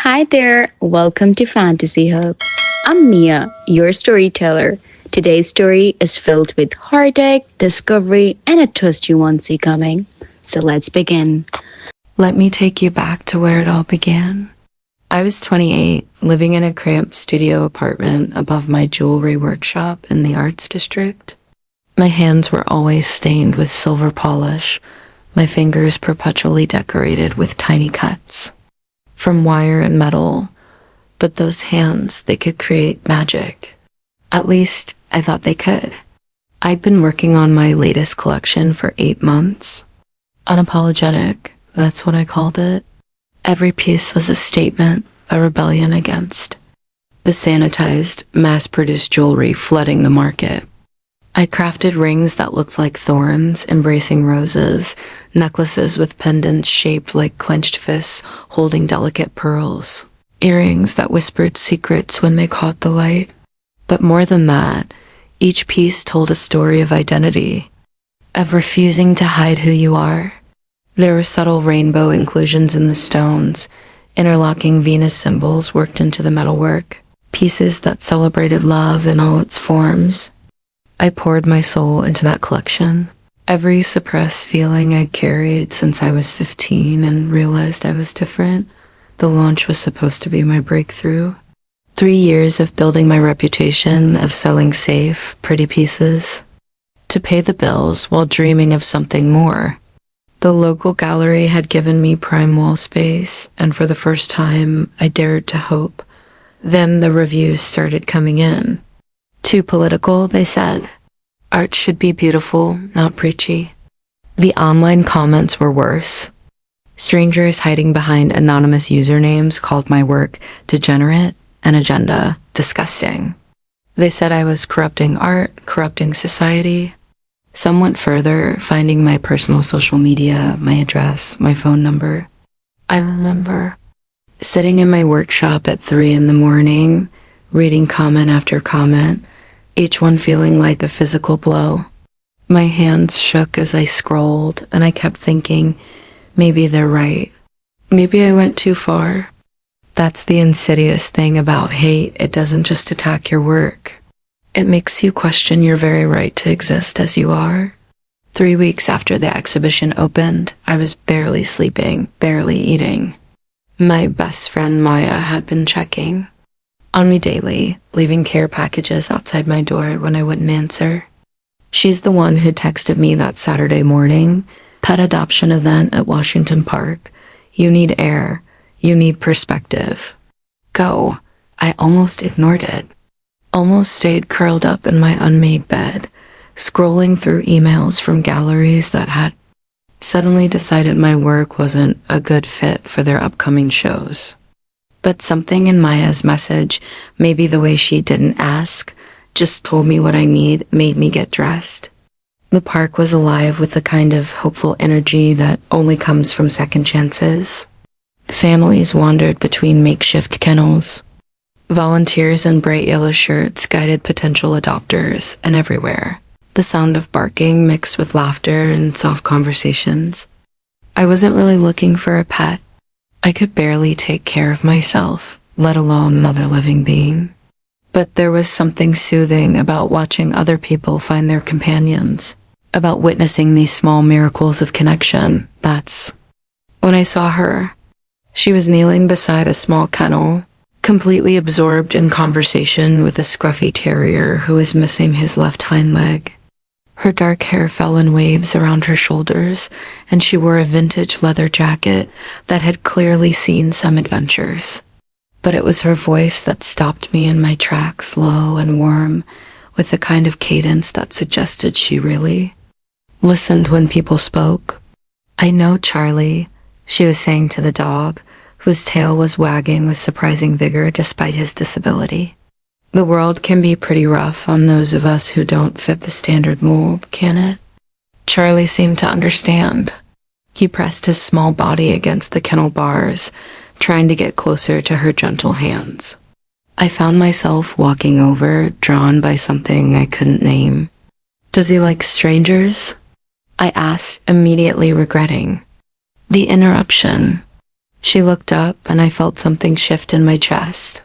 Hi there, welcome to Fantasy Hub. I'm Mia, your storyteller. Today's story is filled with heartache, discovery, and a twist you won't see coming. So let's begin. Let me take you back to where it all began. I was 28, living in a cramped studio apartment above my jewelry workshop in the arts district. My hands were always stained with silver polish, my fingers perpetually decorated with tiny cuts from wire and metal, but those hands, they could create magic. At least, I thought they could. I'd been working on my latest collection for 8 months. Unapologetic, that's what I called it. Every piece was a statement, a rebellion against the sanitized, mass-produced jewelry flooding the market. I crafted rings that looked like thorns, embracing roses, necklaces with pendants shaped like clenched fists holding delicate pearls, earrings that whispered secrets when they caught the light. But more than that, each piece told a story of identity, of refusing to hide who you are. There were subtle rainbow inclusions in the stones, interlocking Venus symbols worked into the metalwork, pieces that celebrated love in all its forms. I poured my soul into that collection. Every suppressed feeling I'd carried since I was 15 and realized I was different. The launch was supposed to be my breakthrough. 3 years of building my reputation, of selling safe, pretty pieces, to pay the bills while dreaming of something more. The local gallery had given me prime wall space, and for the first time, I dared to hope. Then the reviews started coming in. Too political, they said. Art should be beautiful, not preachy. The online comments were worse. Strangers hiding behind anonymous usernames called my work degenerate, an agenda, disgusting. They said I was corrupting art, corrupting society. Some went further, finding my personal social media, my address, my phone number. I remember sitting in my workshop at 3 a.m, reading comment after comment, each one feeling like a physical blow. My hands shook as I scrolled, and I kept thinking, maybe they're right. Maybe I went too far. That's the insidious thing about hate. It doesn't just attack your work. It makes you question your very right to exist as you are. 3 weeks after the exhibition opened, I was barely sleeping, barely eating. My best friend Maya had been checking on me daily, leaving care packages outside my door when I wouldn't answer. She's the one who texted me that Saturday morning, pet adoption event at Washington Park. You need air. You need perspective. Go. I almost ignored it. Almost stayed curled up in my unmade bed, scrolling through emails from galleries that had suddenly decided my work wasn't a good fit for their upcoming shows. But something in Maya's message, maybe the way she didn't ask, just told me what I need, made me get dressed. The park was alive with the kind of hopeful energy that only comes from second chances. Families wandered between makeshift kennels. Volunteers in bright yellow shirts guided potential adopters, and everywhere, the sound of barking mixed with laughter and soft conversations. I wasn't really looking for a pet. I could barely take care of myself, let alone another living being. But there was something soothing about watching other people find their companions, about witnessing these small miracles of connection. That's when I saw her. She was kneeling beside a small kennel, completely absorbed in conversation with a scruffy terrier who was missing his left hind leg. Her dark hair fell in waves around her shoulders, and she wore a vintage leather jacket that had clearly seen some adventures. But it was her voice that stopped me in my tracks, low and warm, with the kind of cadence that suggested she really listened when people spoke. "I know, Charlie," she was saying to the dog, whose tail was wagging with surprising vigor despite his disability. "The world can be pretty rough on those of us who don't fit the standard mold, can it?" Charlie seemed to understand. He pressed his small body against the kennel bars, trying to get closer to her gentle hands. I found myself walking over, drawn by something I couldn't name. "Does he like strangers?" I asked, immediately regretting the interruption. She looked up and I felt something shift in my chest.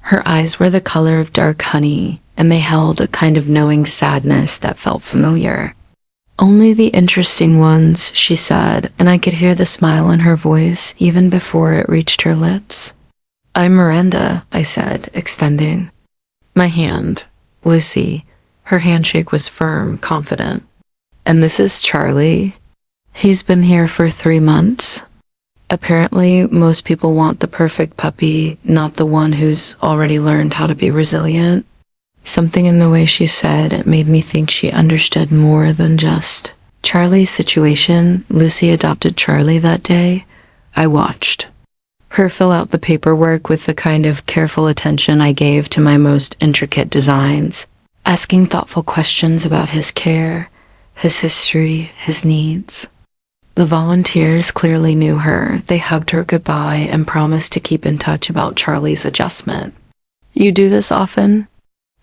Her eyes were the color of dark honey, and they held a kind of knowing sadness that felt familiar. Only the interesting ones, she said, and I could hear the smile in her voice even before it reached her lips. I'm Miranda, I said, extending my hand. Lucy. Her handshake was firm, confident. And this is Charlie. He's been here for 3 months. Apparently, most people want the perfect puppy, not the one who's already learned how to be resilient. Something in the way she said it made me think she understood more than just Charlie's situation. Lucy adopted Charlie that day. I watched her fill out the paperwork with the kind of careful attention I gave to my most intricate designs, asking thoughtful questions about his care, his history, his needs. The volunteers clearly knew her. They hugged her goodbye and promised to keep in touch about Charlie's adjustment. You do this often?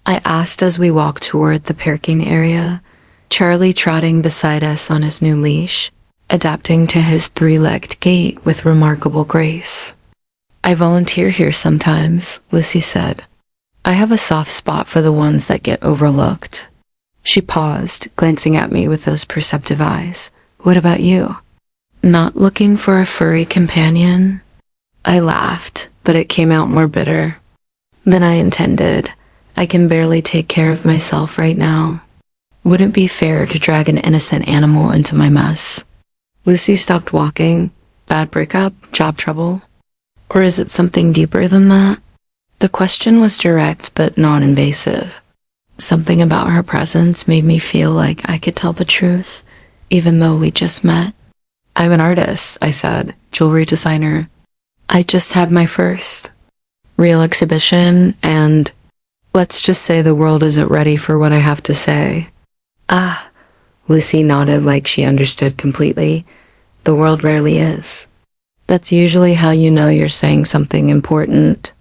I asked as we walked toward the parking area, Charlie trotting beside us on his new leash, adapting to his 3-legged gait with remarkable grace. I volunteer here sometimes, Lucy said. I have a soft spot for the ones that get overlooked. She paused, glancing at me with those perceptive eyes. What about you? Not looking for a furry companion? I laughed, but it came out more bitter than I intended. I can barely take care of myself right now. Wouldn't be fair to drag an innocent animal into my mess. Lucy stopped walking. Bad breakup? Job trouble? Or is it something deeper than that? The question was direct but non-invasive. Something about her presence made me feel like I could tell the truth, even though we just met. I'm an artist, I said, jewelry designer. I just had my first real exhibition, and let's just say the world isn't ready for what I have to say. Ah, Lucy nodded like she understood completely. The world rarely is. That's usually how you know you're saying something important.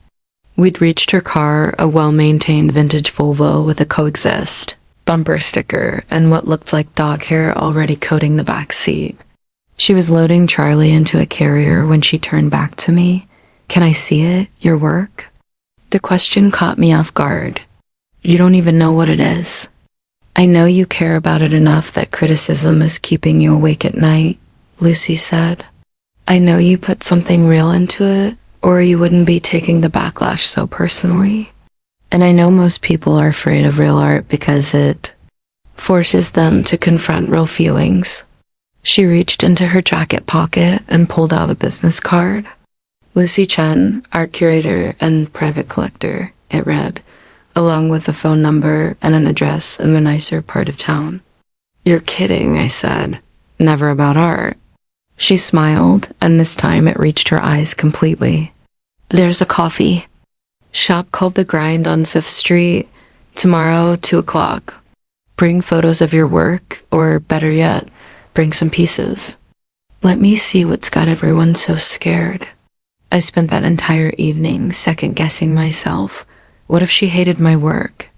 We'd reached her car, a well-maintained vintage Volvo with a coexist bumper sticker and what looked like dog hair already coating the back seat. She was loading Charlie into a carrier when she turned back to me. Can I see it? Your work? The question caught me off guard. You don't even know what it is. I know you care about it enough that criticism is keeping you awake at night, Lucy said. I know you put something real into it, or you wouldn't be taking the backlash so personally. And I know most people are afraid of real art because it forces them to confront real feelings. She reached into her jacket pocket and pulled out a business card. Lucy Chen, art curator and private collector, it read, along with a phone number and an address in the nicer part of town. You're kidding, I said. Never about art. She smiled, and this time it reached her eyes completely. There's a coffee shop called The Grind on 5th Street. Tomorrow, 2 o'clock. Bring photos of your work, or better yet, bring some pieces. Let me see what's got everyone so scared. I spent that entire evening second-guessing myself. What if she hated my work?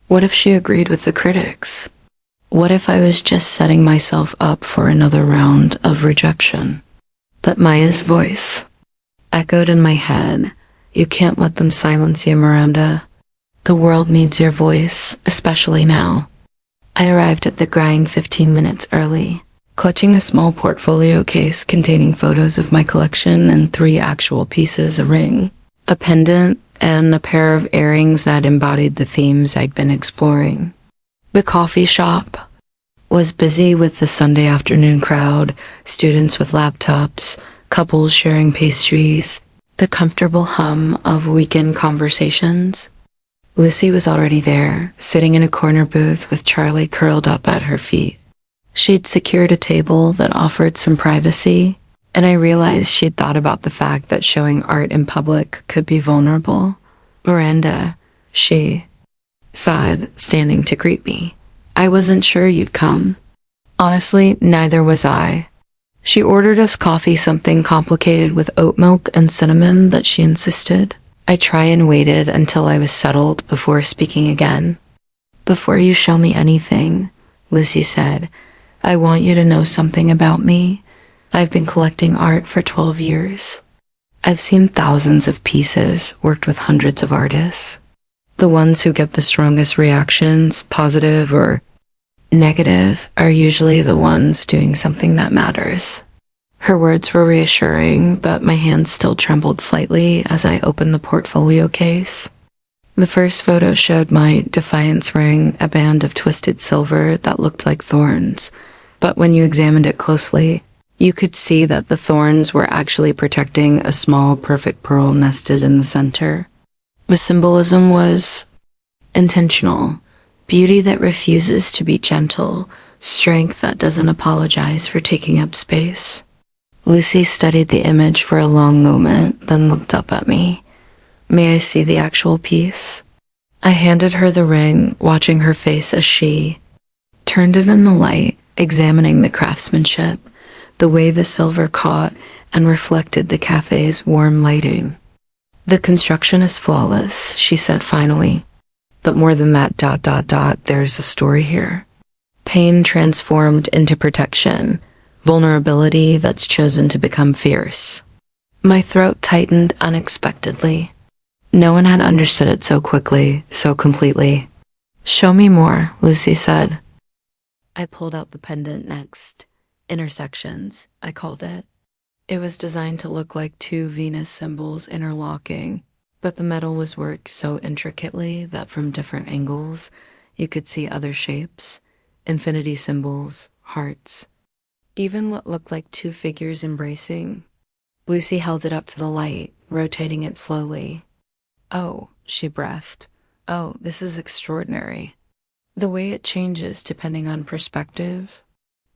What if she agreed with the critics? What if I was just setting myself up for another round of rejection? But Maya's voice echoed in my head. You can't let them silence you, Miranda. The world needs your voice, especially now. I arrived at the grind 15 minutes early, clutching a small portfolio case containing photos of my collection and 3 actual pieces, a ring, a pendant, and a pair of earrings that embodied the themes I'd been exploring. The coffee shop was busy with the Sunday afternoon crowd, students with laptops, couples sharing pastries, the comfortable hum of weekend conversations. Lucy was already there, sitting in a corner booth with Charlie curled up at her feet. She'd secured a table that offered some privacy, and I realized she'd thought about the fact that showing art in public could be vulnerable. Miranda, she sighed, standing to greet me. I wasn't sure you'd come. Honestly, neither was I. She ordered us coffee, something complicated with oat milk and cinnamon that she insisted. I tried and waited until I was settled before speaking again. Before you show me anything, Lucy said, I I want you to know something about me. I've been collecting art for 12 years. I've seen thousands of pieces, worked with hundreds of artists. The ones who get the strongest reactions, positive or negative, are usually the ones doing something that matters. Her words were reassuring, but my hands still trembled slightly as I opened the portfolio case. The first photo showed my defiance ring, a band of twisted silver that looked like thorns. But when you examined it closely, you could see that the thorns were actually protecting a small, perfect pearl nested in the center. The symbolism was intentional. Beauty that refuses to be gentle, strength that doesn't apologize for taking up space. Lucy studied the image for a long moment, then looked up at me. May I see the actual piece? I handed her the ring, watching her face as she turned it in the light, examining the craftsmanship, the way the silver caught and reflected the cafe's warm lighting. The construction is flawless, she said finally. But more than that, there's a story here. Pain transformed into protection, vulnerability that's chosen to become fierce. My throat tightened unexpectedly. No one had understood it so quickly, so completely. Show me more, Lucy said. I pulled out the pendant next. Intersections, I called it. It was designed to look like two Venus symbols interlocking, but the metal was worked so intricately that from different angles, you could see other shapes, infinity symbols, hearts, even what looked like two figures embracing. Lucy held it up to the light, rotating it slowly. Oh, she breathed. Oh, this is extraordinary. The way it changes depending on perspective.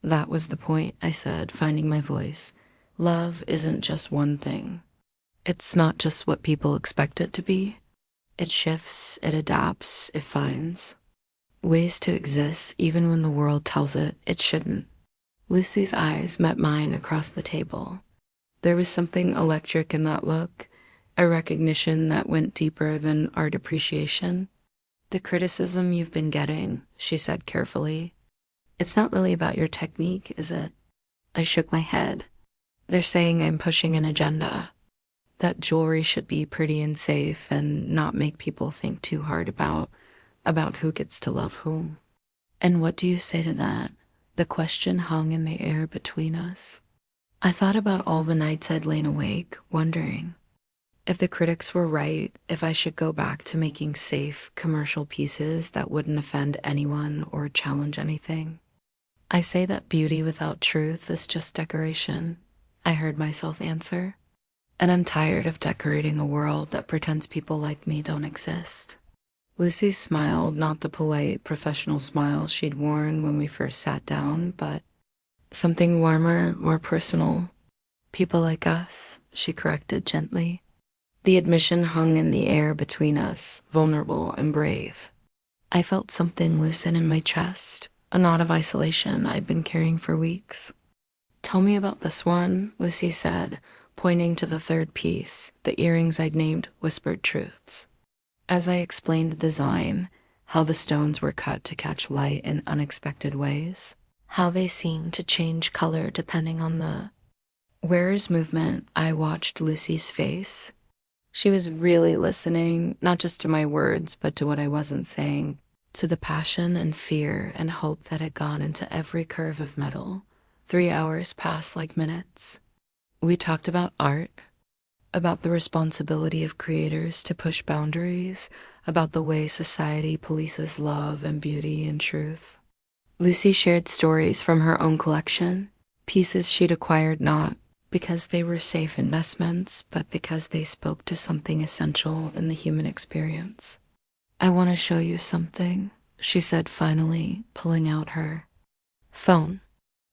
That was the point, I said, finding my voice. Love isn't just one thing. It's not just what people expect it to be. It shifts, it adapts, it finds ways to exist even when the world tells it shouldn't. Lucy's eyes met mine across the table. There was something electric in that look, a recognition that went deeper than art appreciation. The criticism you've been getting, she said carefully. It's not really about your technique, is it? I shook my head. They're saying I'm pushing an agenda. That jewelry should be pretty and safe and not make people think too hard about who gets to love whom. And what do you say to that? The question hung in the air between us. I thought about all the nights I'd lain awake, wondering if the critics were right, if I should go back to making safe, commercial pieces that wouldn't offend anyone or challenge anything. I say that beauty without truth is just decoration, I heard myself answer. And I'm tired of decorating a world that pretends people like me don't exist. Lucy smiled, not the polite, professional smile she'd worn when we first sat down, but something warmer, more personal. People like us, she corrected gently. The admission hung in the air between us, vulnerable and brave. I felt something loosen in my chest, a knot of isolation I'd been carrying for weeks. Tell me about this one, Lucy said, pointing to the third piece, the earrings I'd named Whispered Truths. As I explained the design, how the stones were cut to catch light in unexpected ways, how they seemed to change color depending on the wearer's movement, I watched Lucy's face. She was really listening, not just to my words, but to what I wasn't saying, to the passion and fear and hope that had gone into every curve of metal. 3 hours passed like minutes. We talked about art, about the responsibility of creators to push boundaries, about the way society polices love and beauty and truth. Lucy shared stories from her own collection, pieces she'd acquired not because they were safe investments, but because they spoke to something essential in the human experience. I want to show you something, she said finally, pulling out her phone.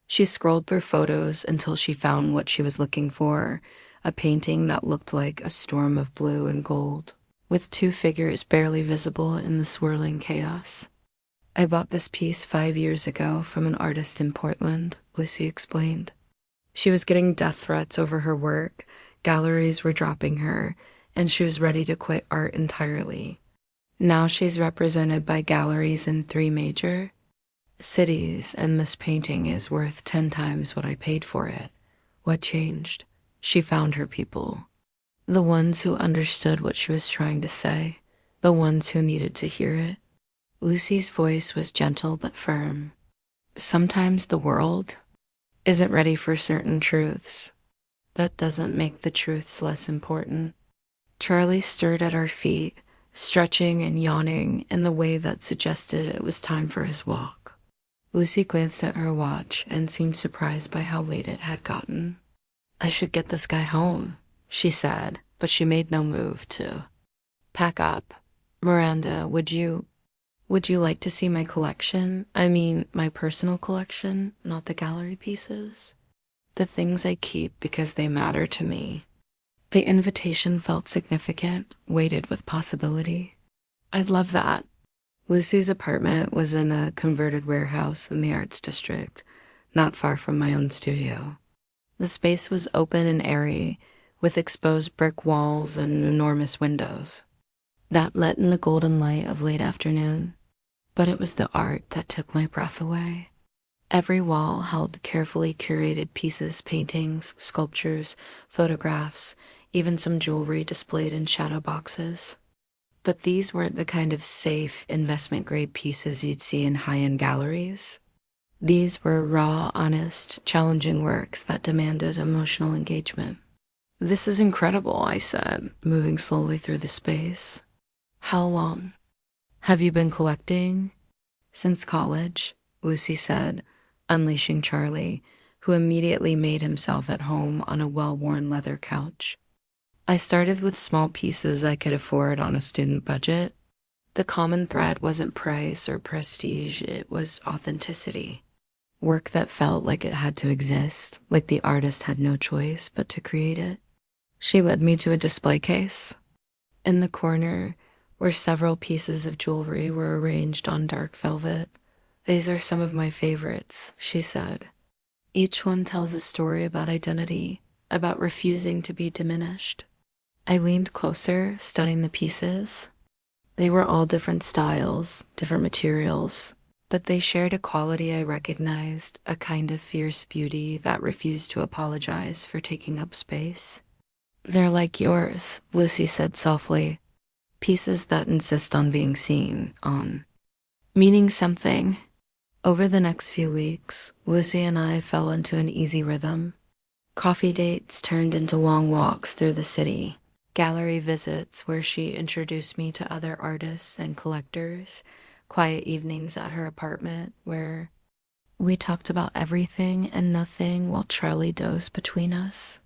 She scrolled through photos until she found what she was looking for, a painting that looked like a storm of blue and gold, with two figures barely visible in the swirling chaos. I bought this piece 5 years ago from an artist in Portland, Lucy explained. She was getting death threats over her work, galleries were dropping her, and she was ready to quit art entirely. Now she's represented by galleries in 3 major cities, and this painting is worth 10 times what I paid for it. What changed? She found her people. The ones who understood what she was trying to say, the ones who needed to hear it. Lucy's voice was gentle but firm. Sometimes the world isn't ready for certain truths. That doesn't make the truths less important. Charlie stirred at our feet, stretching and yawning in the way that suggested it was time for his walk. Lucy glanced at her watch and seemed surprised by how late it had gotten. "I should get this guy home," she said, but she made no move to pack up. "Miranda, would you like to see my collection? I mean, my personal collection, not the gallery pieces. The things I keep because they matter to me." The invitation felt significant, weighted with possibility. "I'd love that." Lucy's apartment was in a converted warehouse in the Arts District, not far from my own studio. The space was open and airy, with exposed brick walls and enormous windows that let in the golden light of late afternoon. But it was the art that took my breath away. Every wall held carefully curated pieces, paintings, sculptures, photographs, even some jewelry displayed in shadow boxes. But these weren't the kind of safe, investment-grade pieces you'd see in high-end galleries. These were raw, honest, challenging works that demanded emotional engagement. "This is incredible," I said, moving slowly through the space. "How long have you been collecting?" "Since college," Lucy said, unleashing Charlie, who immediately made himself at home on a well-worn leather couch. "I started with small pieces I could afford on a student budget. The common thread wasn't price or prestige, it was authenticity. Work that felt like it had to exist, like the artist had no choice but to create it." She led me to a display case. In the corner, where several pieces of jewelry were arranged on dark velvet. "These are some of my favorites," she said. "Each one tells a story about identity, about refusing to be diminished." I leaned closer, studying the pieces. They were all different styles, different materials, but they shared a quality I recognized, a kind of fierce beauty that refused to apologize for taking up space. "They're like yours," Lucy said softly. "Pieces that insist on being seen, on meaning something." Over the next few weeks, Lucy and I fell into an easy rhythm. Coffee dates turned into long walks through the city, gallery visits where she introduced me to other artists and collectors, quiet evenings at her apartment where we talked about everything and nothing while Charlie dozed between us.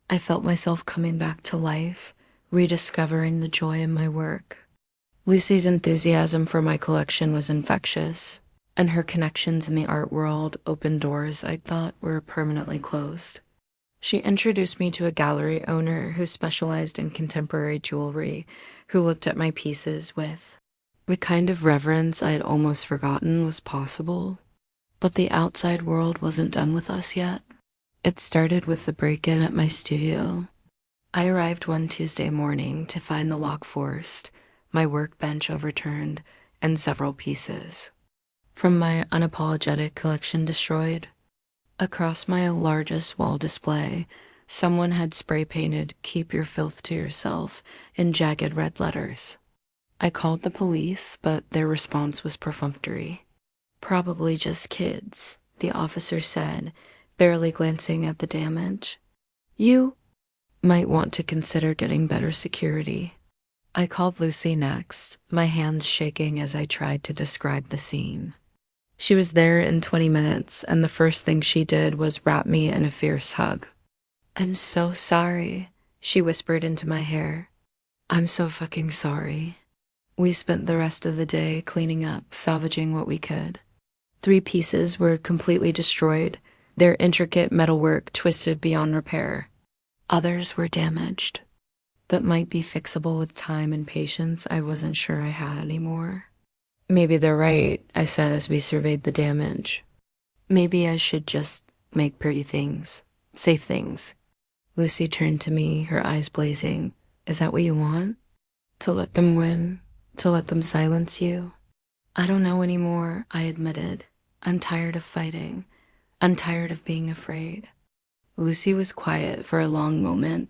I felt myself coming back to life, rediscovering the joy in my work. Lucy's enthusiasm for my collection was infectious, and her connections in the art world opened doors I thought were permanently closed. She introduced me to a gallery owner who specialized in contemporary jewelry, who looked at my pieces with the kind of reverence I had almost forgotten was possible. But the outside world wasn't done with us yet. It started with the break-in at my studio. I arrived one Tuesday morning to find the lock forced, my workbench overturned, and several pieces from my unapologetic collection destroyed. Across my largest wall display, someone had spray-painted "Keep your filth to yourself" in jagged red letters. I called the police, but their response was perfunctory. "Probably just kids," the officer said, barely glancing at the damage. "You might want to consider getting better security." I called Lucy next, my hands shaking as I tried to describe the scene. She was there in 20 minutes, and the first thing she did was wrap me in a fierce hug. "I'm so sorry," she whispered into my hair. "I'm so fucking sorry." We spent the rest of the day cleaning up, salvaging what we could. 3 pieces were completely destroyed, their intricate metalwork twisted beyond repair. Others were damaged, but might be fixable with time and patience I wasn't sure I had anymore. "Maybe they're right," I said as we surveyed the damage. "Maybe I should just make pretty things, safe things." Lucy turned to me, her eyes blazing. "Is that what you want? To let them win? To let them silence you?" "I don't know anymore," I admitted. "I'm tired of fighting. I'm tired of being afraid." Lucy was quiet for a long moment,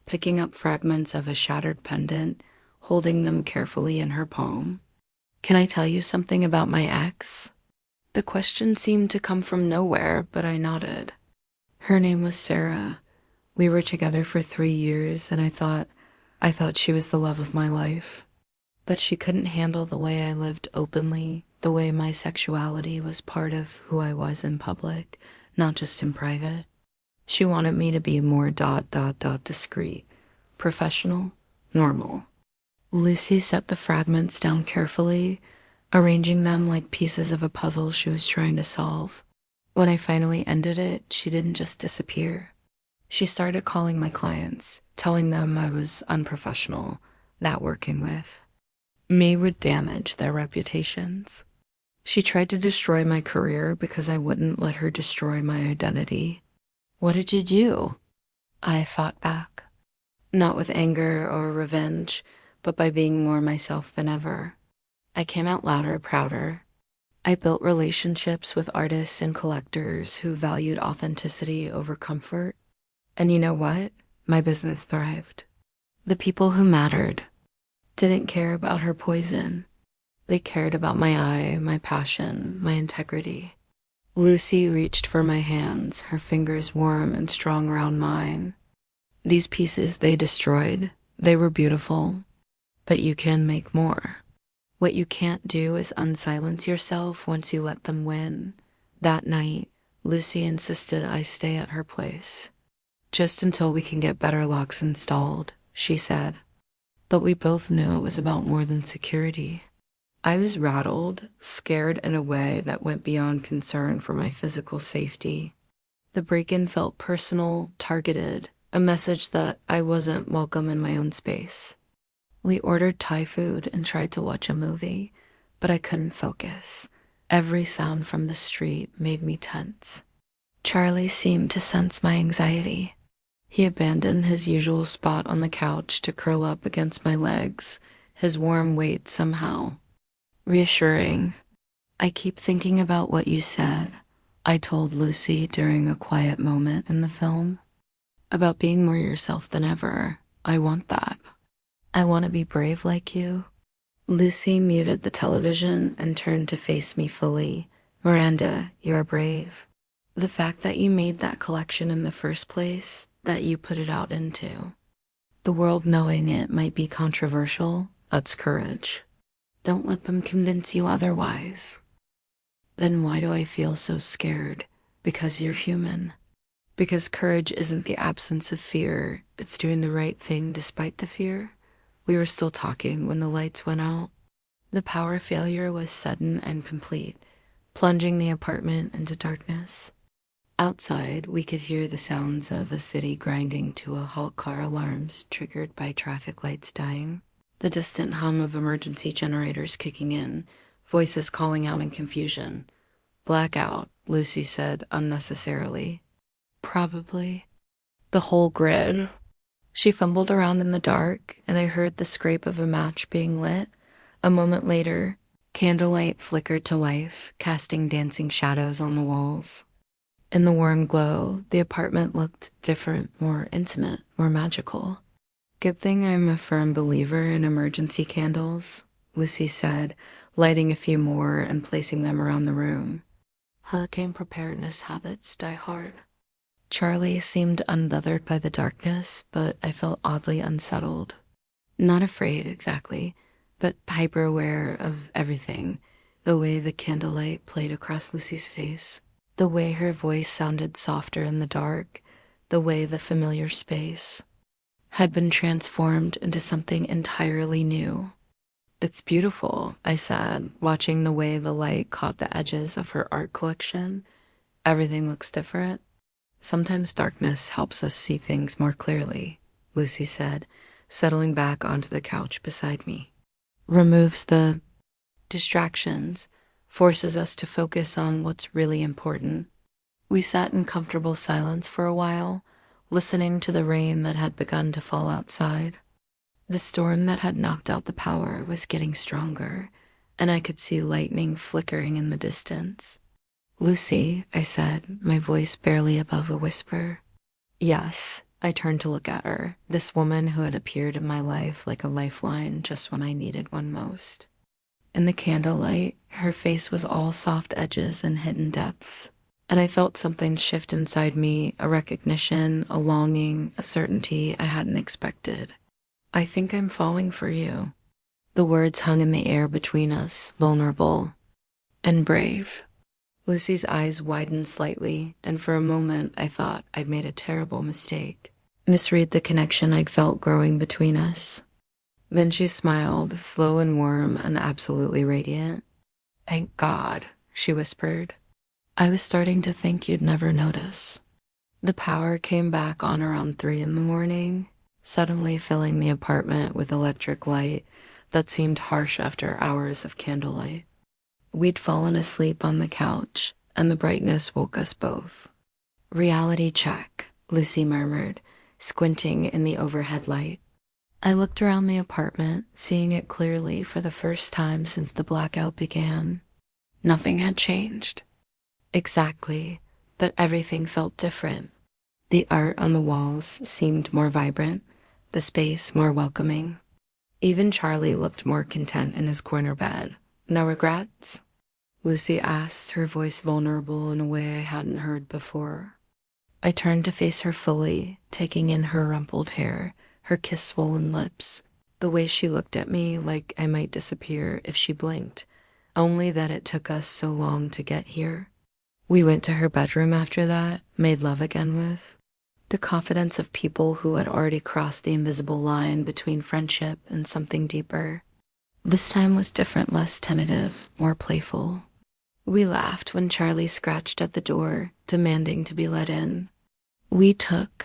picking up fragments of a shattered pendant, holding them carefully in her palm. "Can I tell you something about my ex?" The question seemed to come from nowhere, but I nodded. Her name was Sarah. We were together for 3 years, and I thought she was the love of my life. But she couldn't handle the way I lived openly, the way my sexuality was part of who I was in public, not just in private. She wanted me to be more discreet, professional, normal. Lucy set the fragments down carefully, arranging them like pieces of a puzzle she was trying to solve. When I finally ended it, she didn't just disappear. She started calling my clients, telling them I was unprofessional, not working with. Me would damage their reputations. She tried to destroy my career because I wouldn't let her destroy my identity. "What did you do?" I fought back. Not with anger or revenge, but by being more myself than ever. I came out louder, prouder. I built relationships with artists and collectors who valued authenticity over comfort. And you know what? My business thrived. The people who mattered didn't care about her poison. They cared about my eye, my passion, my integrity. Lucy reached for my hands, her fingers warm and strong around mine. "These pieces they destroyed, they were beautiful, but you can make more. What you can't do is unsilence yourself once you let them win." That night, Lucy insisted I stay at her place. "Just until we can get better locks installed," she said. But we both knew it was about more than security. I was rattled, scared in a way that went beyond concern for my physical safety. The break-in felt personal, targeted, a message that I wasn't welcome in my own space. We ordered Thai food and tried to watch a movie, but I couldn't focus. Every sound from the street made me tense. Charlie seemed to sense my anxiety. He abandoned his usual spot on the couch to curl up against my legs, his warm weight somehow reassuring. "I keep thinking about what you said," I told Lucy during a quiet moment in the film. "About being more yourself than ever. I want that. I want to be brave like you." Lucy muted the television and turned to face me fully. "Miranda, you're brave. The fact that you made that collection in the first place, that you put it out into the world knowing it might be controversial, that's courage. Don't let them convince you otherwise." Then why do I feel so scared? Because you're human. Because courage isn't the absence of fear, it's doing the right thing despite the fear. We were still talking when the lights went out. The power failure was sudden and complete, plunging the apartment into darkness. Outside, we could hear the sounds of a city grinding to a halt, car alarms triggered by traffic lights dying, the distant hum of emergency generators kicking in, voices calling out in confusion. "Blackout," Lucy said unnecessarily. "Probably." "The whole grid." She fumbled around in the dark, and I heard the scrape of a match being lit. A moment later, candlelight flickered to life, casting dancing shadows on the walls. In the warm glow, the apartment looked different, more intimate, more magical. "Good thing I'm a firm believer in emergency candles," Lucy said, lighting a few more and placing them around the room. "Hurricane preparedness habits die hard." Charlie seemed unbothered by the darkness, but I felt oddly unsettled. Not afraid, exactly, but hyper-aware of everything. The way the candlelight played across Lucy's face, the way her voice sounded softer in the dark, the way the familiar space had been transformed into something entirely new. "It's beautiful," I said, watching the way the light caught the edges of her art collection. "Everything looks different." "Sometimes darkness helps us see things more clearly," Lucy said, settling back onto the couch beside me. "Removes the distractions, forces us to focus on what's really important." We sat in comfortable silence for a while, listening to the rain that had begun to fall outside. The storm that had knocked out the power was getting stronger, and I could see lightning flickering in the distance. "Lucy," I said, my voice barely above a whisper. "Yes," I turned to look at her, this woman who had appeared in my life like a lifeline just when I needed one most. In the candlelight, her face was all soft edges and hidden depths, and I felt something shift inside me, a recognition, a longing, a certainty I hadn't expected. I think I'm falling for you. The words hung in the air between us, vulnerable and brave. Lucy's eyes widened slightly, and for a moment I thought I'd made a terrible mistake, misread the connection I'd felt growing between us. Then she smiled, slow and warm and absolutely radiant. "Thank God," she whispered. "I was starting to think you'd never notice." The power came back on around 3 in the morning, suddenly filling the apartment with electric light that seemed harsh after hours of candlelight. We'd fallen asleep on the couch, and the brightness woke us both. "Reality check," Lucy murmured, squinting in the overhead light. I looked around the apartment, seeing it clearly for the first time since the blackout began. Nothing had changed. Exactly, but everything felt different. The art on the walls seemed more vibrant, the space more welcoming. Even Charlie looked more content in his corner bed. "No regrets?" Lucy asked, her voice vulnerable in a way I hadn't heard before. I turned to face her fully, taking in her rumpled hair, her kiss-swollen lips, the way she looked at me like I might disappear if she blinked, only that it took us so long to get here. We went to her bedroom after that, made love again with the confidence of people who had already crossed the invisible line between friendship and something deeper. This time was different, less tentative, more playful. We laughed when Charlie scratched at the door, demanding to be let in. We took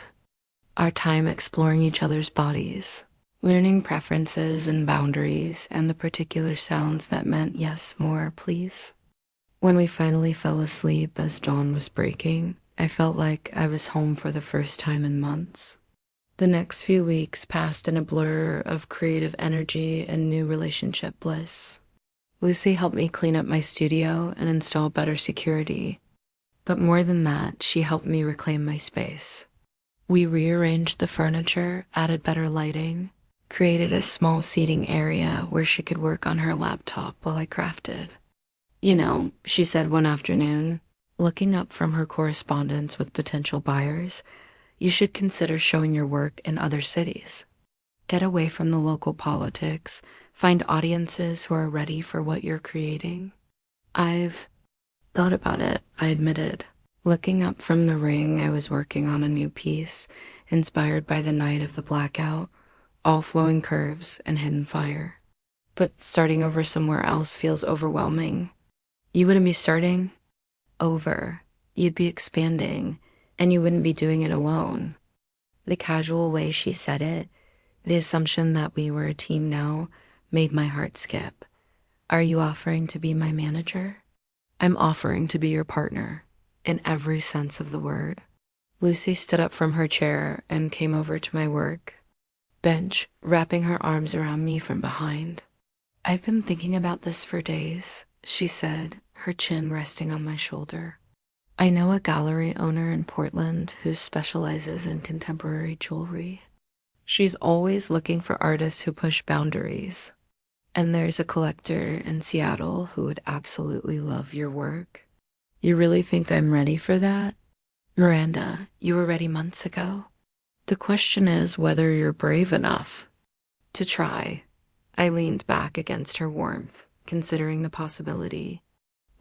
our time exploring each other's bodies, learning preferences and boundaries and the particular sounds that meant yes, more, please. When we finally fell asleep as dawn was breaking, I felt like I was home for the first time in months. The next few weeks passed in a blur of creative energy and new relationship bliss. Lucy helped me clean up my studio and install better security. But more than that, she helped me reclaim my space. We rearranged the furniture, added better lighting, created a small seating area where she could work on her laptop while I crafted. "You know," she said one afternoon, looking up from her correspondence with potential buyers, "you should consider showing your work in other cities. Get away from the local politics, find audiences who are ready for what you're creating." "I've thought about it," I admitted. Looking up from the ring, I was working on a new piece, inspired by the night of the blackout, all flowing curves and hidden fire. "But starting over somewhere else feels overwhelming." "You wouldn't be starting over. You'd be expanding, and you wouldn't be doing it alone." The casual way she said it, the assumption that we were a team now, made my heart skip. "Are you offering to be my manager?" "I'm offering to be your partner, in every sense of the word." Lucy stood up from her chair and came over to my work bench, wrapping her arms around me from behind. "I've been thinking about this for days," she said, her chin resting on my shoulder. "I know a gallery owner in Portland who specializes in contemporary jewelry. She's always looking for artists who push boundaries. And there's a collector in Seattle who would absolutely love your work. You really think I'm ready for that? Miranda, you were ready months ago. The question is whether you're brave enough to try." I leaned back against her warmth, considering the possibility.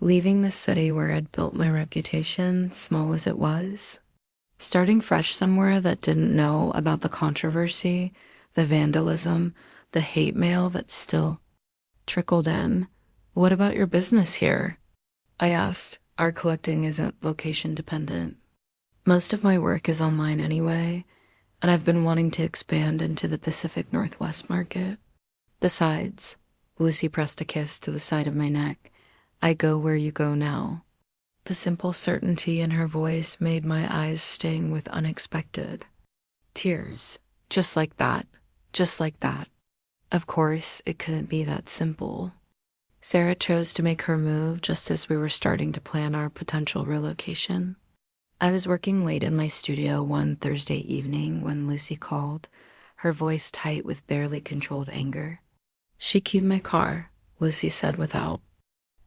Leaving the city where I'd built my reputation, small as it was, starting fresh somewhere that didn't know about the controversy, the vandalism, the hate mail that still trickled in. "What about your business here?" I asked. "Our collecting isn't location dependent. Most of my work is online anyway, and I've been wanting to expand into the Pacific Northwest market. Besides," Lucy pressed a kiss to the side of my neck, "I go where you go now." The simple certainty in her voice made my eyes sting with unexpected tears. Just like that. Just like that. Of course, it couldn't be that simple. Sarah chose to make her move just as we were starting to plan our potential relocation. I was working late in my studio one Thursday evening when Lucy called, her voice tight with barely controlled anger. She keyed my car, Lucy said without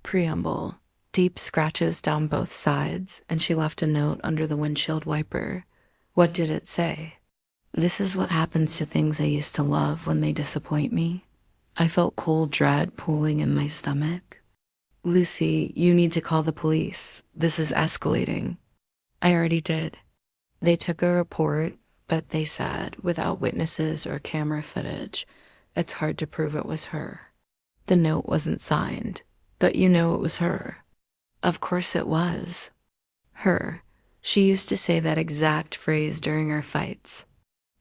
preamble. Deep scratches down both sides, and she left a note under the windshield wiper. What did it say? This is what happens to things I used to love when they disappoint me. I felt cold dread pooling in my stomach. Lucy, you need to call the police. This is escalating. I already did. They took a report, but they said, without witnesses or camera footage, it's hard to prove it was her. The note wasn't signed, but you know it was her. Of course it was. Her. She used to say that exact phrase during our fights.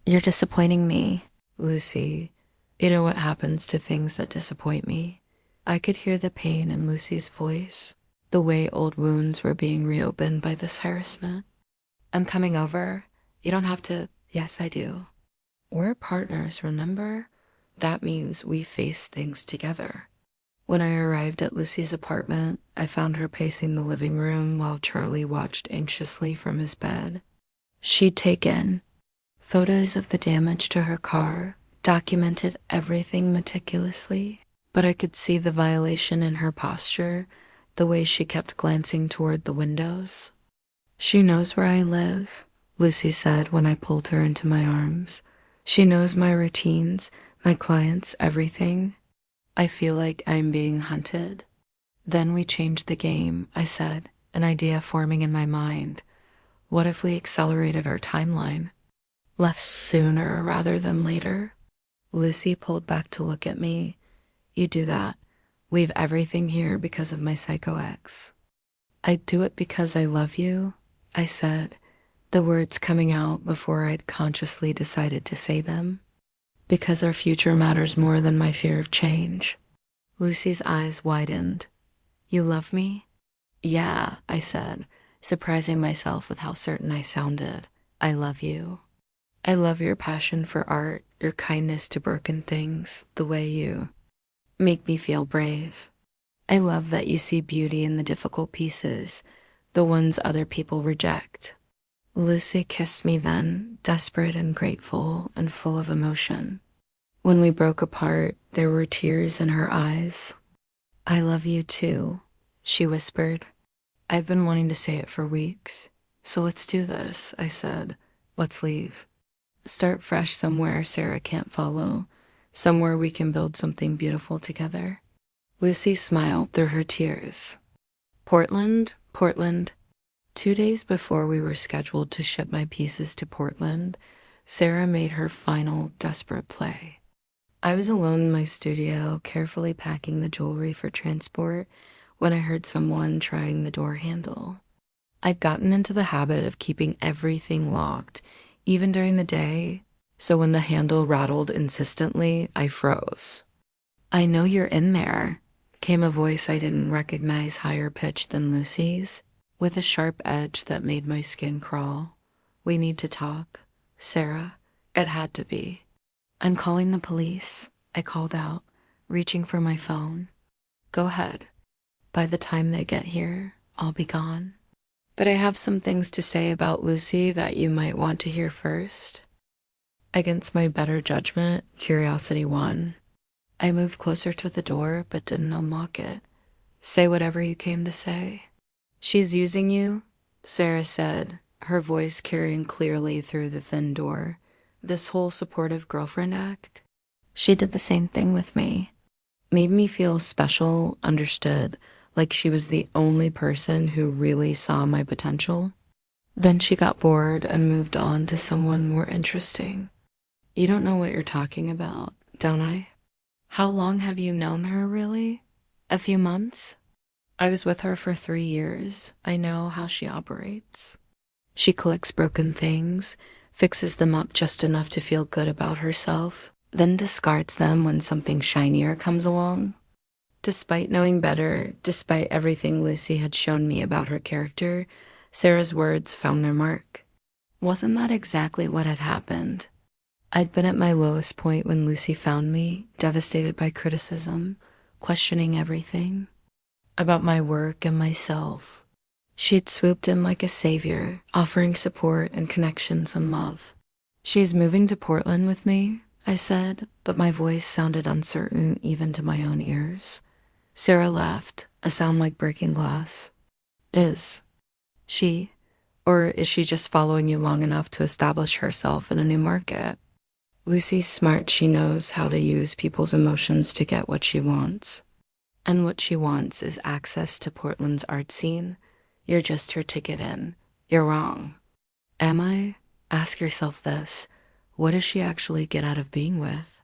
You're disappointing me, Lucy. You know what happens to things that disappoint me? I could hear the pain in Lucy's voice, the way old wounds were being reopened by this harassment. I'm coming over. You don't have to. Yes, I do. We're partners, remember? That means we face things together. When I arrived at Lucy's apartment, I found her pacing the living room while Charlie watched anxiously from his bed. She'd taken photos of the damage to her car, documented everything meticulously, but I could see the violation in her posture, the way she kept glancing toward the windows. She knows where I live, Lucy said when I pulled her into my arms. She knows my routines, my clients, everything. I feel like I'm being hunted. Then we changed the game, I said, an idea forming in my mind. What if we accelerated our timeline? Left sooner rather than later? Lucy pulled back to look at me. You do that. Leave everything here because of my psycho ex. I'd do it because I love you, I said, the words coming out before I'd consciously decided to say them. Because our future matters more than my fear of change. Lucy's eyes widened. You love me? Yeah, I said, surprising myself with how certain I sounded. I love you. I love your passion for art, your kindness to broken things, the way you make me feel brave. I love that you see beauty in the difficult pieces, the ones other people reject. Lucy kissed me then, desperate and grateful and full of emotion. When we broke apart, there were tears in her eyes. I love you too, she whispered. I've been wanting to say it for weeks. So let's do this, I said. Let's leave. Start fresh somewhere Sarah can't follow, somewhere we can build something beautiful together. Lucy smiled through her tears. Portland. 2 days before we were scheduled to ship my pieces to Portland, Sarah made her final desperate play. I was alone in my studio, carefully packing the jewelry for transport, when I heard someone trying the door handle. I'd gotten into the habit of keeping everything locked, even during the day, so when the handle rattled insistently, I froze. I know you're in there, came a voice I didn't recognize higher pitched than Lucy's, with a sharp edge that made my skin crawl. We need to talk. Sarah, it had to be. I'm calling the police, I called out, reaching for my phone. Go ahead. By the time they get here, I'll be gone. But I have some things to say about Lucy that you might want to hear first. Against my better judgment, curiosity won. I moved closer to the door, but didn't unlock it. Say whatever you came to say. She's using you, Sarah said, her voice carrying clearly through the thin door. This whole supportive girlfriend act. She did the same thing with me. Made me feel special, understood, like she was the only person who really saw my potential. Then she got bored and moved on to someone more interesting. You don't know what you're talking about, don't I? How long have you known her, really? A few months? I was with her for 3 years. I know how she operates. She collects broken things, fixes them up just enough to feel good about herself, then discards them when something shinier comes along. Despite knowing better, despite everything Lucy had shown me about her character, Sarah's words found their mark. Wasn't that exactly what had happened? I'd been at my lowest point when Lucy found me, devastated by criticism, questioning everything. About my work and myself. She'd swooped in like a savior, offering support and connections and love. "She's moving to Portland with me," I said, but my voice sounded uncertain even to my own ears. Sarah laughed, a sound like breaking glass. "Is she? Or is she just following you long enough to establish herself in a new market?" "Lucy's smart. She knows how to use people's emotions to get what she wants. And what she wants is access to Portland's art scene. You're just her ticket in. You're wrong." "Am I?" Ask yourself this. What does she actually get out of being with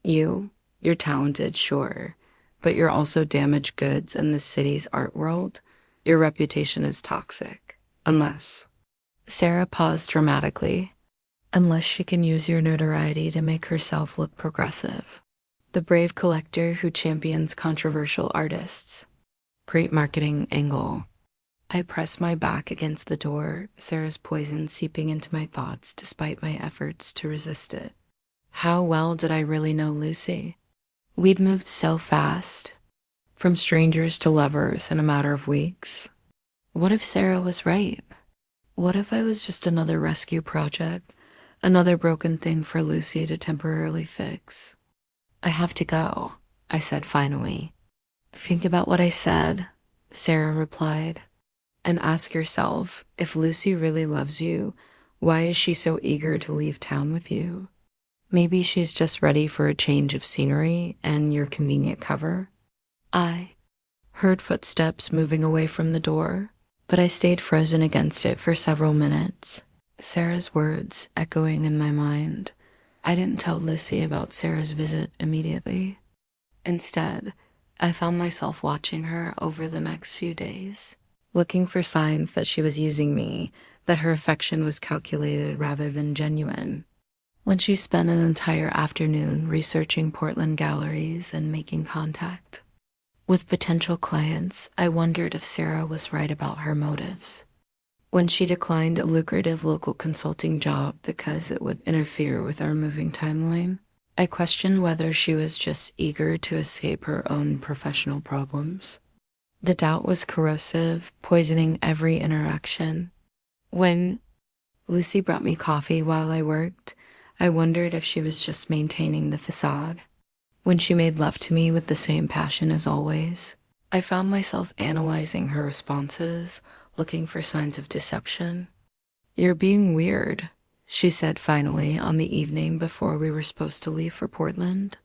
you? You're talented, sure, but you're also damaged goods in the city's art world. Your reputation is toxic. Unless. Sarah paused dramatically. Unless she can use your notoriety to make herself look progressive. The brave collector who champions controversial artists. Great marketing angle. I pressed my back against the door, Sarah's poison seeping into my thoughts despite my efforts to resist it. How well did I really know Lucy? We'd moved so fast, from strangers to lovers in a matter of weeks. What if Sarah was right? What if I was just another rescue project, another broken thing for Lucy to temporarily fix? "I have to go," I said finally. "Think about what I said," Sarah replied. "And ask yourself, if Lucy really loves you, why is she so eager to leave town with you? Maybe she's just ready for a change of scenery and your convenient cover." I heard footsteps moving away from the door, but I stayed frozen against it for several minutes, Sarah's words echoing in my mind. I didn't tell Lucy about Sarah's visit immediately. Instead, I found myself watching her over the next few days, looking for signs that she was using me, that her affection was calculated rather than genuine. When she spent an entire afternoon researching Portland galleries and making contact with potential clients, I wondered if Sarah was right about her motives. When she declined a lucrative local consulting job because it would interfere with our moving timeline, I questioned whether she was just eager to escape her own professional problems. The doubt was corrosive, poisoning every interaction. When Lucy brought me coffee while I worked, I wondered if she was just maintaining the facade. When she made love to me with the same passion as always, I found myself analyzing her responses, looking for signs of deception. "You're being weird," she said finally on the evening before we were supposed to leave for Portland.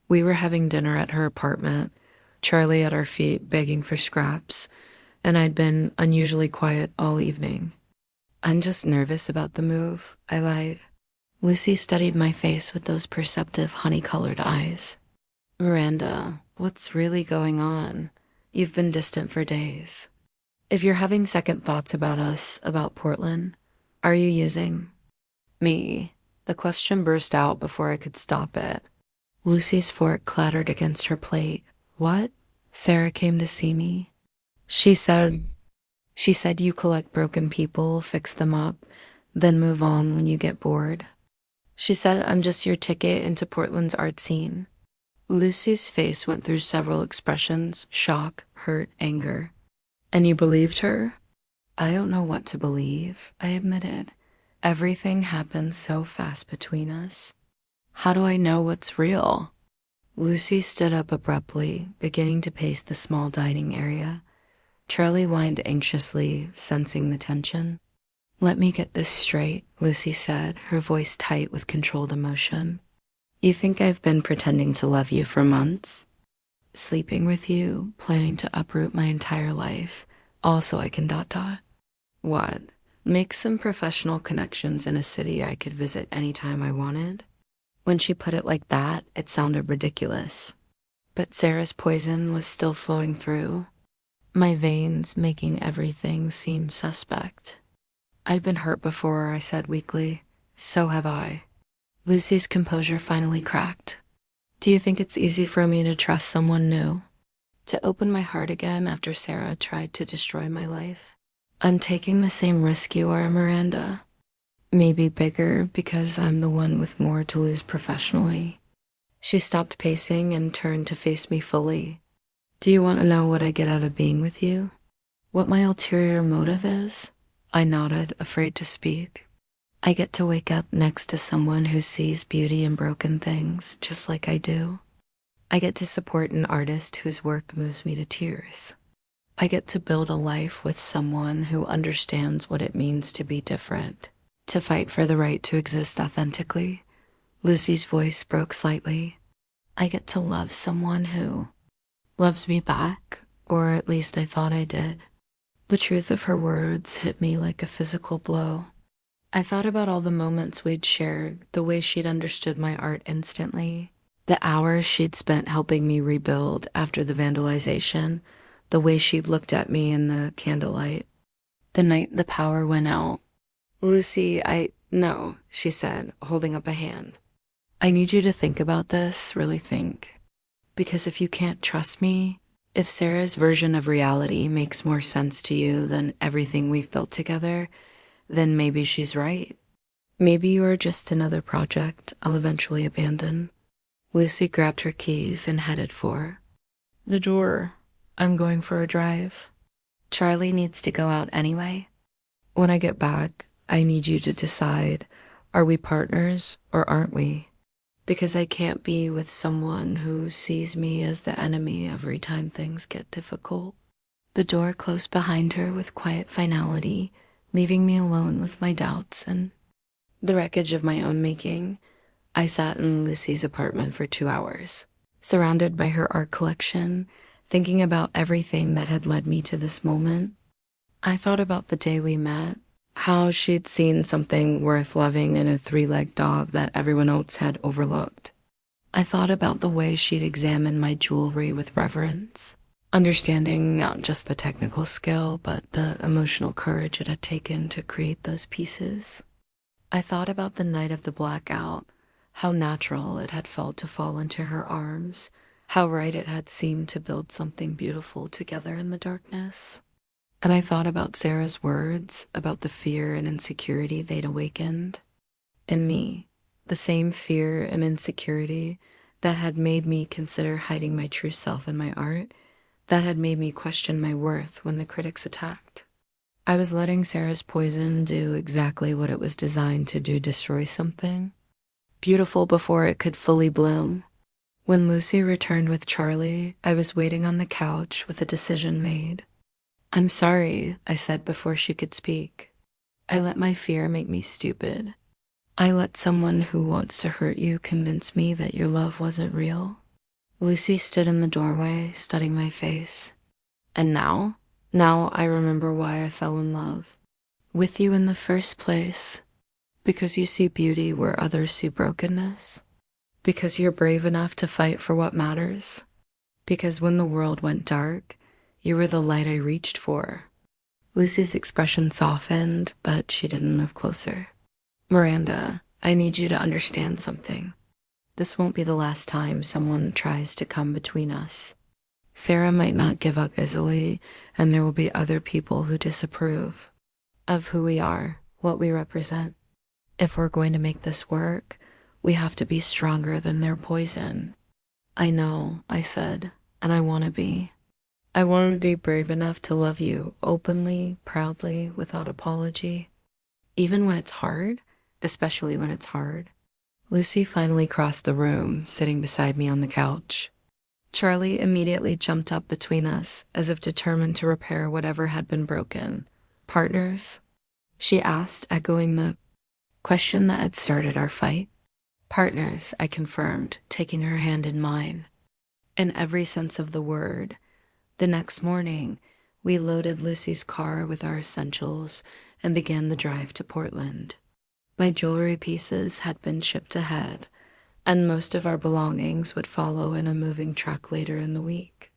We were having dinner at her apartment, Charlie at our feet begging for scraps, and I'd been unusually quiet all evening. "I'm just nervous about the move," I lied. Lucy studied my face with those perceptive honey-colored eyes. "Miranda, what's really going on? You've been distant for days. If you're having second thoughts about us, about Portland, are you using me?" The question burst out before I could stop it. Lucy's fork clattered against her plate. "What?" Sarah came to see me. She said you collect broken people, fix them up, then move on when you get bored. She said I'm just your ticket into Portland's art scene. Lucy's face went through several expressions: shock, hurt, anger. "And you believed her?" "I don't know what to believe," I admitted. "Everything happened so fast between us. How do I know what's real?" Lucy stood up abruptly, beginning to pace the small dining area. Charlie whined anxiously, sensing the tension. "Let me get this straight," Lucy said, her voice tight with controlled emotion. "You think I've been pretending to love you for months? Sleeping with you, planning to uproot my entire life, all so I can ... What? Make some professional connections in a city I could visit anytime I wanted?" When she put it like that, it sounded ridiculous. But Sarah's poison was still flowing through, my veins making everything seem suspect. "I've been hurt before," I said weakly. "So have I." Lucy's composure finally cracked. "Do you think it's easy for me to trust someone new? To open my heart again after Sarah tried to destroy my life? I'm taking the same risk you are, Miranda. Maybe bigger because I'm the one with more to lose professionally." She stopped pacing and turned to face me fully. "Do you want to know what I get out of being with you?" What my ulterior motive is? I nodded, afraid to speak. I get to wake up next to someone who sees beauty in broken things, just like I do. I get to support an artist whose work moves me to tears. I get to build a life with someone who understands what it means to be different, to fight for the right to exist authentically. Lucy's voice broke slightly. I get to love someone who loves me back, or at least I thought I did. The truth of her words hit me like a physical blow. I thought about all the moments we'd shared, the way she'd understood my art instantly, the hours she'd spent helping me rebuild after the vandalization, the way she'd looked at me in the candlelight. The night the power went out. Lucy, no, she said, holding up a hand. I need you to think about this, really think. Because if you can't trust me, if Sarah's version of reality makes more sense to you than everything we've built together, then maybe she's right. Maybe you are just another project I'll eventually abandon. Lucy grabbed her keys and headed for the door. I'm going for a drive. Charlie needs to go out anyway. When I get back, I need you to decide, are we partners or aren't we? Because I can't be with someone who sees me as the enemy every time things get difficult. The door closed behind her with quiet finality, leaving me alone with my doubts and the wreckage of my own making. I sat in Lucy's apartment for 2 hours, surrounded by her art collection, thinking about everything that had led me to this moment. I thought about the day we met, how she'd seen something worth loving in a 3-legged dog that everyone else had overlooked. I thought about the way she'd examined my jewelry with reverence, understanding not just the technical skill, but the emotional courage it had taken to create those pieces. I thought about the night of the blackout, how natural it had felt to fall into her arms, how right it had seemed to build something beautiful together in the darkness. And I thought about Sarah's words, about the fear and insecurity they'd awakened in me, the same fear and insecurity that had made me consider hiding my true self in my art, that had made me question my worth when the critics attacked. I was letting Sarah's poison do exactly what it was designed to do, destroy something beautiful before it could fully bloom. When Lucy returned with Charlie, I was waiting on the couch with a decision made. I'm sorry, I said before she could speak. I let my fear make me stupid. I let someone who wants to hurt you convince me that your love wasn't real. Lucy stood in the doorway, studying my face. And now I remember why I fell in love with you in the first place. Because you see beauty where others see brokenness. Because you're brave enough to fight for what matters. Because when the world went dark, you were the light I reached for. Lucy's expression softened, but she didn't move closer. Miranda, I need you to understand something. This won't be the last time someone tries to come between us. Sarah might not give up easily, and there will be other people who disapprove of who we are, what we represent. If we're going to make this work, we have to be stronger than their poison. I know, I said, and I want to be. I want to be brave enough to love you openly, proudly, without apology. Even when it's hard, especially when it's hard. Lucy finally crossed the room, sitting beside me on the couch. Charlie immediately jumped up between us, as if determined to repair whatever had been broken. Partners? She asked, echoing the question that had started our fight. Partners, I confirmed, taking her hand in mine. In every sense of the word. The next morning, we loaded Lucy's car with our essentials and began the drive to Portland. My jewelry pieces had been shipped ahead, and most of our belongings would follow in a moving truck later in the week.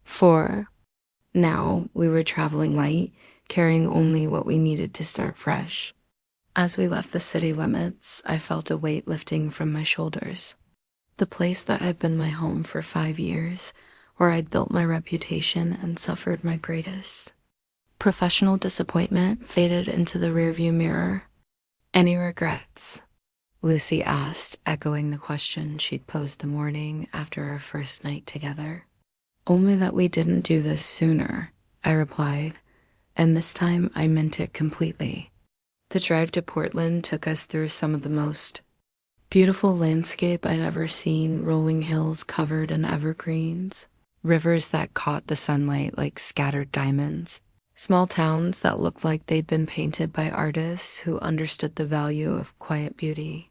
For now, we were traveling light, carrying only what we needed to start fresh. As we left the city limits, I felt a weight lifting from my shoulders. The place that had been my home for 5 years, where I'd built my reputation and suffered my greatest professional disappointment, faded into the rearview mirror. Any regrets? Lucy asked, echoing the question she'd posed the morning after our first night together. Only that we didn't do this sooner, I replied. And this time I meant it completely. The drive to Portland took us through some of the most beautiful landscape I'd ever seen, rolling hills covered in evergreens, rivers that caught the sunlight like scattered diamonds, small towns that looked like they'd been painted by artists who understood the value of quiet beauty.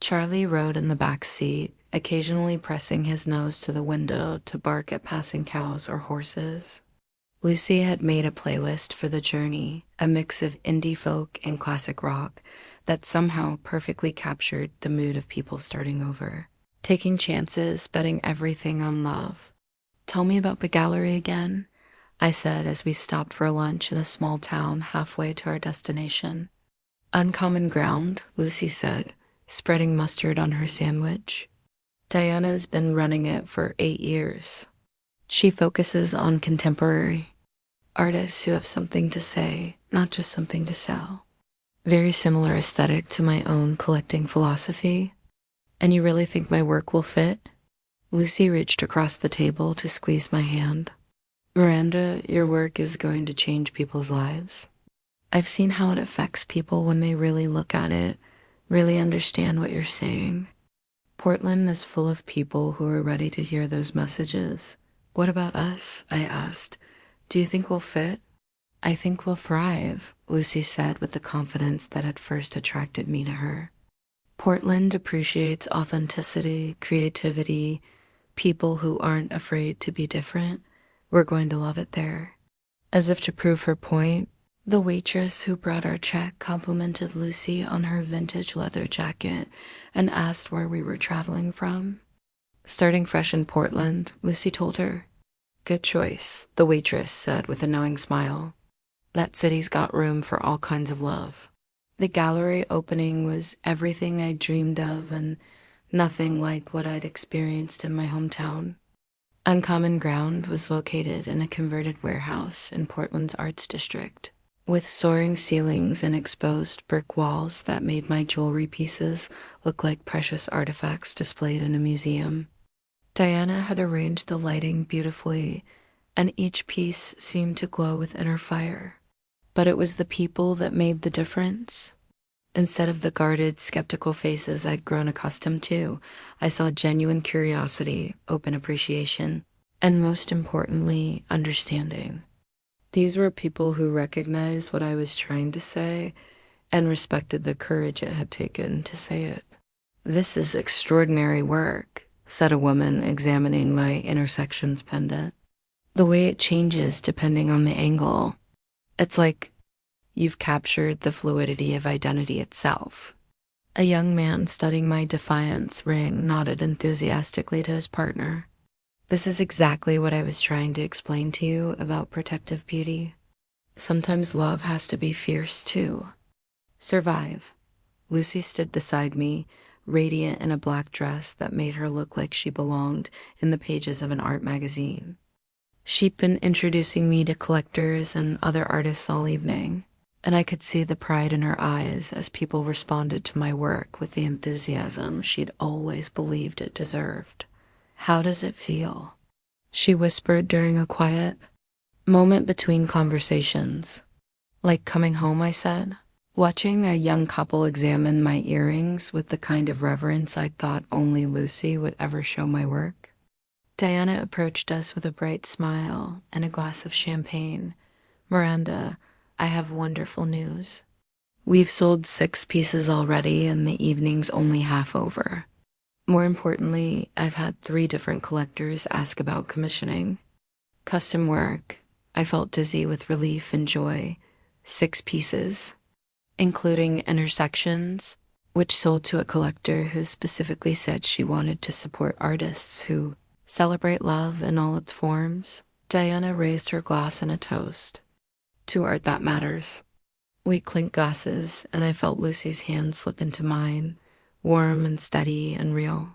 Charlie rode in the back seat, occasionally pressing his nose to the window to bark at passing cows or horses. Lucy had made a playlist for the journey, a mix of indie folk and classic rock that somehow perfectly captured the mood of people starting over, taking chances, betting everything on love. "Tell me about the gallery again," I said as we stopped for lunch in a small town halfway to our destination. "Uncommon ground," Lucy said, spreading mustard on her sandwich. "Diana's been running it for 8 years. She focuses on contemporary artists who have something to say, not just something to sell. Very similar aesthetic to my own collecting philosophy. And you really think my work will fit?" Lucy reached across the table to squeeze my hand. "Miranda, your work is going to change people's lives. I've seen how it affects people when they really look at it, really understand what you're saying. Portland is full of people who are ready to hear those messages. What about us?" I asked. "Do you think we'll fit?" "I think we'll thrive," Lucy said with the confidence that had first attracted me to her. "Portland appreciates authenticity, creativity, people who aren't afraid to be different. We're going to love it there." As if to prove her point, the waitress who brought our check complimented Lucy on her vintage leather jacket and asked where we were traveling from. "Starting fresh in Portland," Lucy told her. "Good choice," the waitress said with a knowing smile. "That city's got room for all kinds of love." The gallery opening was everything I dreamed of and nothing like what I'd experienced in my hometown. Uncommon Ground was located in a converted warehouse in Portland's Arts District, with soaring ceilings and exposed brick walls that made my jewelry pieces look like precious artifacts displayed in a museum. Diana had arranged the lighting beautifully, and each piece seemed to glow with inner fire. But it was the people that made the difference. Instead of the guarded, skeptical faces I'd grown accustomed to, I saw genuine curiosity, open appreciation, and most importantly, understanding. These were people who recognized what I was trying to say and respected the courage it had taken to say it. "This is extraordinary work," said a woman examining my intersections pendant. "The way it changes depending on the angle. It's like you've captured the fluidity of identity itself." A young man studying my Defiance ring nodded enthusiastically to his partner. "This is exactly what I was trying to explain to you about protective beauty. Sometimes love has to be fierce too. Survive." Lucy stood beside me, radiant in a black dress that made her look like she belonged in the pages of an art magazine. She'd been introducing me to collectors and other artists all evening, and I could see the pride in her eyes as people responded to my work with the enthusiasm she'd always believed it deserved. "How does it feel?" she whispered during a quiet moment between conversations. "Like coming home," I said, watching a young couple examine my earrings with the kind of reverence I thought only Lucy would ever show my work. Diana approached us with a bright smile and a glass of champagne. "Miranda, I have wonderful news. We've sold 6 pieces already and the evening's only half over. More importantly, I've had 3 different collectors ask about commissioning. Custom work." I felt dizzy with relief and joy. 6 pieces, including intersections, which sold to a collector who specifically said she wanted to support artists who celebrate love in all its forms. Diana raised her glass in a toast. "To art that matters." We clinked glasses, and I felt Lucy's hand slip into mine, warm and steady and real.